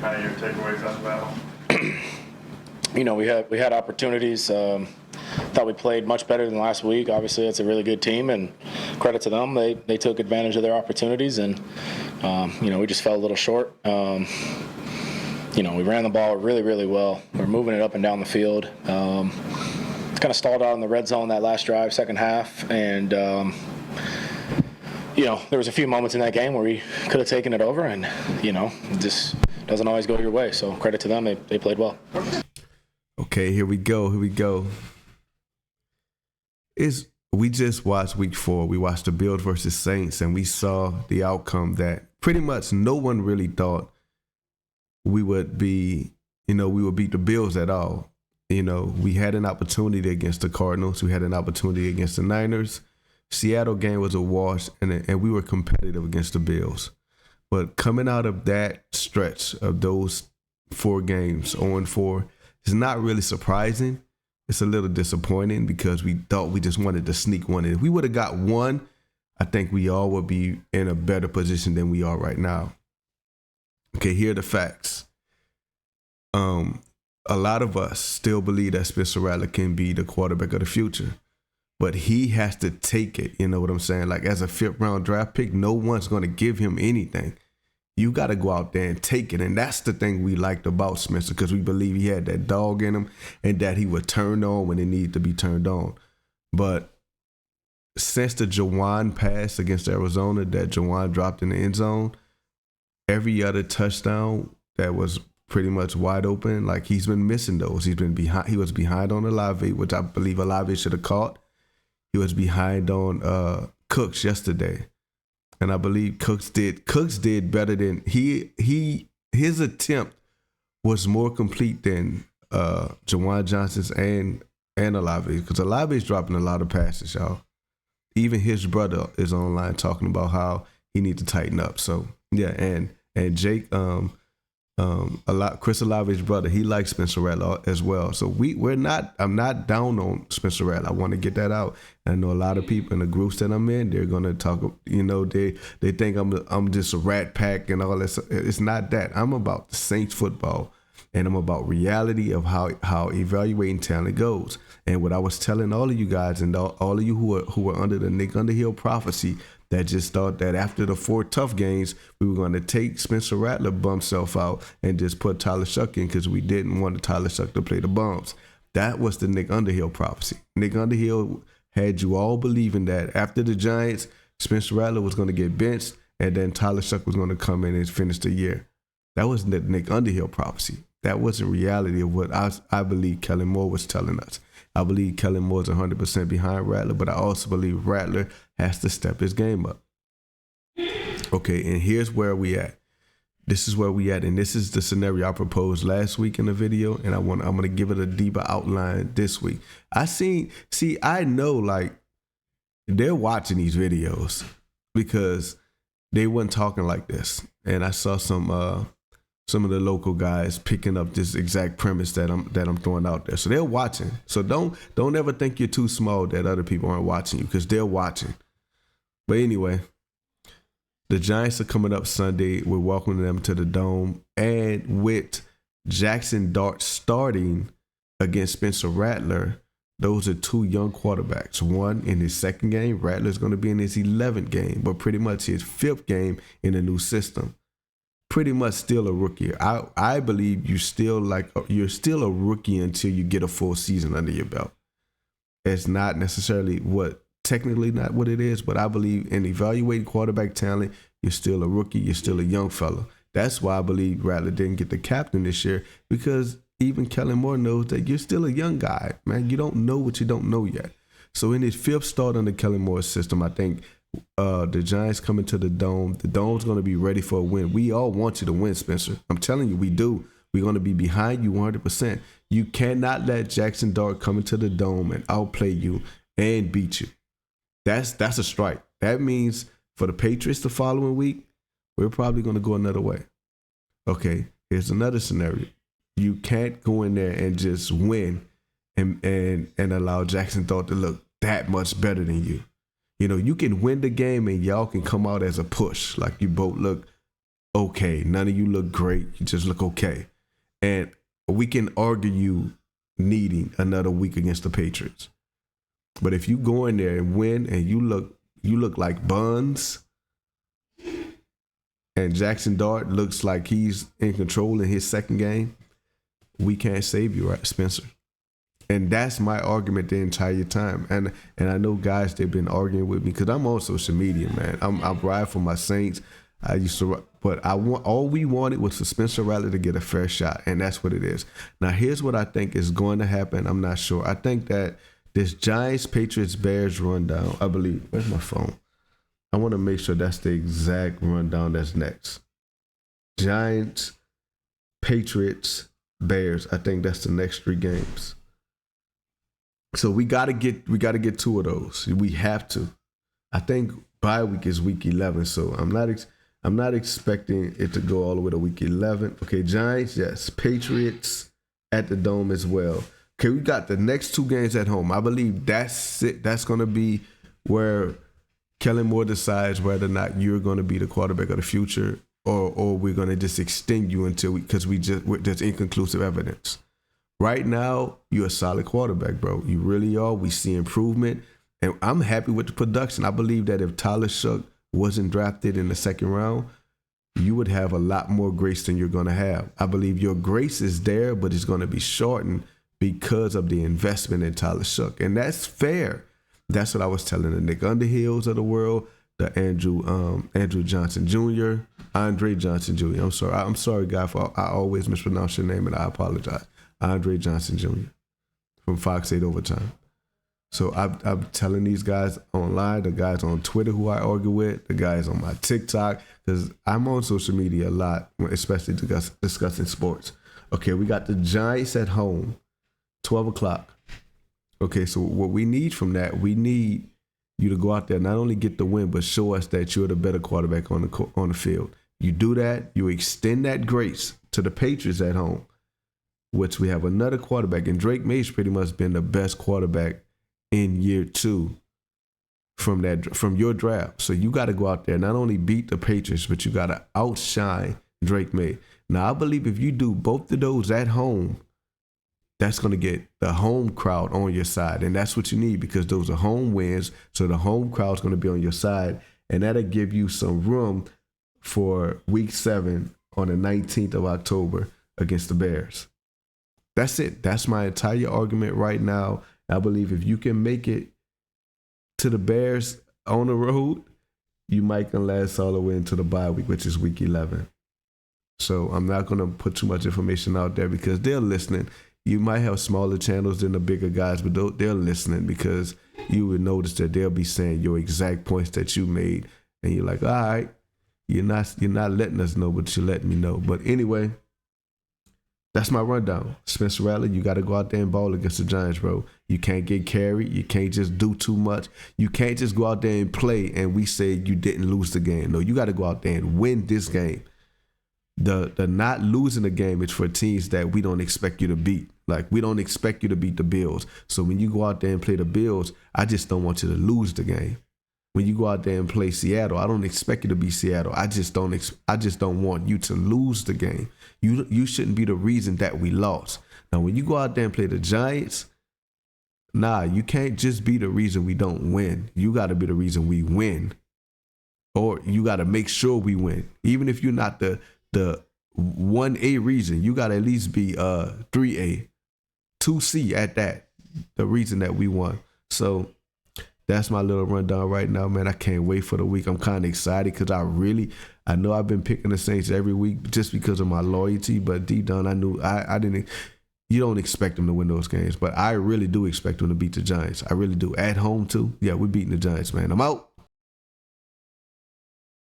kind of your takeaways out of that one? We had opportunities. Thought we played much better than last week. Obviously, it's a really good team, and credit to them. They took advantage of their opportunities, and we just fell a little short. We ran the ball really, really well. We're moving it up and down the field. Kind of stalled out in the red zone that last drive, second half, and there was a few moments in that game where we could have taken it over, and just doesn't always go your way. So credit to them. They played well. Okay, here we go. We just watched week 4. We watched the Bills versus Saints, and we saw the outcome that pretty much no one really thought we would beat the Bills at all. We had an opportunity against the Cardinals. We had an opportunity against the Niners. Seattle game was a wash, and we were competitive against the Bills. But coming out of that stretch of those 4 games, 0-4, it's not really surprising. It's a little disappointing because we thought we just wanted to sneak one in. If we would have got one, I think we all would be in a better position than we are right now. Okay, here are the facts. A lot of us still believe that Spencer Rattler can be the quarterback of the future, but he has to take it. You know what I'm saying? Like, as a 5th-round draft pick, no one's going to give him anything. You got to go out there and take it. And that's the thing we liked about Spencer, because we believe he had that dog in him and that he would turn on when it needed to be turned on. But since the Jawan pass against Arizona that Jawan dropped in the end zone, every other touchdown that was pretty much wide open, like, he's been missing those. He was behind on Olave, which I believe Olave should have caught. He was behind on Cooks yesterday. And I believe Cooks did better than his attempt was more complete than Jawan Johnson's and Olave, because Olave is dropping a lot of passes, y'all. Even his brother is online talking about how he needs to tighten up. So yeah, and Jake, Chris Olave's brother, he likes Spencer Rattler as well. So I'm not down on Spencer Rattler. I want to get that out. And I know a lot of people in the groups that I'm in, they're gonna talk. They think I'm just a rat pack and all that. It's not that. I'm about the Saints football, and I'm about reality of how evaluating talent goes. And what I was telling all of you guys and all of you who were under the Nick Underhill prophecy, that just thought that after the 4 tough games, we were going to take Spencer Rattler bum self out and just put Tyler Shuck in because we didn't want Tyler Shuck to play the bums. That was the Nick Underhill prophecy. Nick Underhill had you all believing that after the Giants, Spencer Rattler was going to get benched and then Tyler Shuck was going to come in and finish the year. That was the Nick Underhill prophecy. That wasn't reality of what I believe Kellen Moore was telling us. I believe Kellen Moore's 100% behind Rattler, but I also believe Rattler has to step his game up. Okay, and here's where we at. This is where we at, and this is the scenario I proposed last week in the video, and I'm gonna give it a deeper outline this week. I know, like, they're watching these videos because they weren't talking like this, and I saw some of the local guys picking up this exact premise that I'm throwing out there. So they're watching. So don't ever think you're too small that other people aren't watching you, because they're watching. But anyway, the Giants are coming up Sunday. We're welcoming them to the Dome. And with Jackson Dart starting against Spencer Rattler, those are 2 young quarterbacks. One in his 2nd game. Rattler's going to be in his 11th game, but pretty much his 5th game in a new system. Pretty much still a rookie. I believe you're still a rookie until you get a full season under your belt. It's not necessarily technically not what it is, but I believe in evaluating quarterback talent, you're still a rookie, you're still a young fella. That's why I believe Rattler didn't get the captain this year, because even Kellen Moore knows that you're still a young guy, man. You don't know what you don't know yet. So in his 5th start under Kellen Moore's system, I think the Giants coming to the Dome. The Dome's going to be ready for a win. We all want you to win, Spencer. I'm telling you, we do. We're going to be behind you 100%. You cannot let Jackson Dart come into the Dome and outplay you and beat you. That's a strike. That means for the Patriots the following week, we're probably going to go another way. Okay, here's another scenario. You can't go in there and just win and allow Jackson Dart to look that much better than you. You can win the game and y'all can come out as a push. Like, you both look okay. None of you look great. You just look okay. And we can argue you needing another week against the Patriots. But if you go in there and win and you look like buns, and Jackson Dart looks like he's in control in his second game, we can't save you, right, Spencer? And that's my argument the entire time. And I know guys, they've been arguing with me because I'm on social media, man. I'm riding for my Saints. I used to, but all we wanted was for Spencer Rattler to get a fair shot, and that's what it is. Now, here's what I think is going to happen. I'm not sure. I think that this Giants, Patriots, Bears rundown, I believe. Where's my phone? I want to make sure that's the exact rundown that's next. Giants, Patriots, Bears. I think that's the next 3 games. So we gotta get 2 of those. We have to. I think bye week is week 11, so I'm not expecting it to go all the way to week 11. Okay, Giants, yes. Patriots at the Dome as well. Okay, we got the next 2 games at home. I believe that's it. That's gonna be where Kellen Moore decides whether or not you're going to be the quarterback of the future, or we're going to just extend you until because there's inconclusive evidence. Right now, you're a solid quarterback, bro. You really are. We see improvement, and I'm happy with the production. I believe that if Tyler Shough wasn't drafted in the 2nd round, you would have a lot more grace than you're going to have. I believe your grace is there, but it's going to be shortened because of the investment in Tyler Shough, and that's fair. That's what I was telling the Nick Underhills of the world, the Andrew Johnson Jr., Andre Johnson Jr. I'm sorry, guy, for I always mispronounce your name, and I apologize. Andre Johnson Jr. from Fox 8 Overtime. So I'm telling these guys online, the guys on Twitter who I argue with, the guys on my TikTok, because I'm on social media a lot, especially discussing sports. Okay, we got the Giants at home, 12 o'clock. Okay, so what we need from that, we need you to go out there, not only get the win, but show us that you're the better quarterback on the field. You do that, you extend that grace to the Patriots at home, which we have another quarterback, and Drake May's pretty much been the best quarterback in year 2 from your draft. So you got to go out there, not only beat the Patriots, but you got to outshine Drake May. Now, I believe if you do both of those at home, that's going to get the home crowd on your side. And that's what you need, because those are home wins. So the home crowd's going to be on your side. And that'll give you some room for week 7 on the 19th of October against the Bears. That's it. That's my entire argument right now. I believe if you can make it to the Bears on the road, you might can last all the way into the bye week, which is week 11. So I'm not going to put too much information out there because they're listening. You might have smaller channels than the bigger guys, but they're listening, because you would notice that they'll be saying your exact points that you made, and you're like, all right, you're not letting us know, but you're letting me know. But anyway, that's my rundown. Spencer Rattler, you got to go out there and ball against the Giants, bro. You can't get carried. You can't just do too much. You can't just go out there and play and we say you didn't lose the game. No, you got to go out there and win this game. The not losing the game is for teams that we don't expect you to beat. Like, we don't expect you to beat the Bills. So when you go out there and play the Bills, I just don't want you to lose the game. When you go out there and play Seattle, I don't expect you to beat Seattle. I just don't want you to lose the game. You shouldn't be the reason that we lost. Now, when you go out there and play the Giants, you can't just be the reason we don't win. You got to be the reason we win, or you got to make sure we win. Even if you're not the 1A reason, you got to at least be 3A, 2C at that, the reason that we won. So that's my little rundown right now, man. I can't wait for the week. I'm kind of excited because I know I've been picking the Saints every week just because of my loyalty, but deep down I knew I didn't. You don't expect them to win those games, but I really do expect them to beat the Giants. I really do. At home too. Yeah, we're beating the Giants, man. I'm out.